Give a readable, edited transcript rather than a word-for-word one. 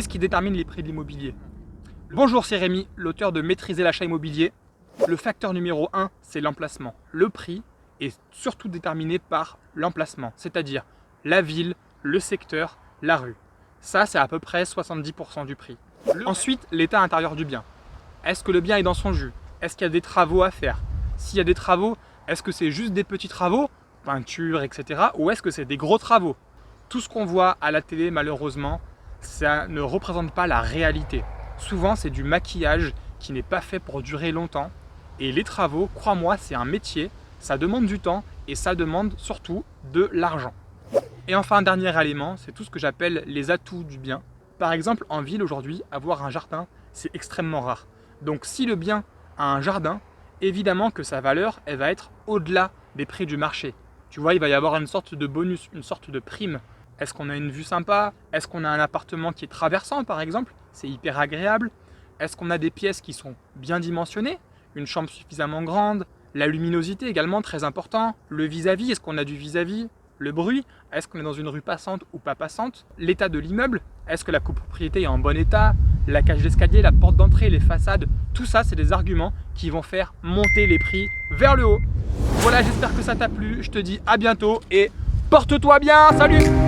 Qu'est-ce qui détermine les prix de l'immobilier? Bonjour, c'est Rémi, l'auteur de Maîtriser l'achat immobilier. Le facteur numéro 1, c'est l'emplacement. Le prix est surtout déterminé par l'emplacement, c'est-à-dire la ville, le secteur, la rue. Ça, c'est à peu près 70% du prix. Ensuite, l'état intérieur du bien. Est-ce que le bien est dans son jus? Est-ce qu'il y a des travaux à faire? S'il y a des travaux, est-ce que c'est juste des petits travaux, peinture, etc. ou est-ce que c'est des gros travaux? Tout ce qu'on voit à la télé, malheureusement, ça ne représente pas la réalité. Souvent, c'est du maquillage qui n'est pas fait pour durer longtemps. Et les travaux, crois-moi, c'est un métier, ça demande du temps et ça demande surtout de l'argent. Et enfin, un dernier élément, c'est tout ce que j'appelle les atouts du bien. Par exemple, en ville aujourd'hui, avoir un jardin, c'est extrêmement rare. Donc si le bien a un jardin, évidemment que sa valeur, elle va être au-delà des prix du marché. Tu vois, il va y avoir une sorte de bonus, une sorte de prime. Est-ce qu'on a une vue sympa? Est-ce qu'on a un appartement qui est traversant, par exemple? C'est hyper agréable. Est-ce qu'on a des pièces qui sont bien dimensionnées? Une chambre suffisamment grande? La luminosité également, très important. Le vis-à-vis, est-ce qu'on a du vis-à-vis? Le bruit, est-ce qu'on est dans une rue passante ou pas passante? L'état de l'immeuble, est-ce que la copropriété est en bon état? La cage d'escalier, la porte d'entrée, les façades, tout ça, c'est des arguments qui vont faire monter les prix vers le haut. Voilà, j'espère que ça t'a plu. Je te dis à bientôt et porte-toi bien. Salut!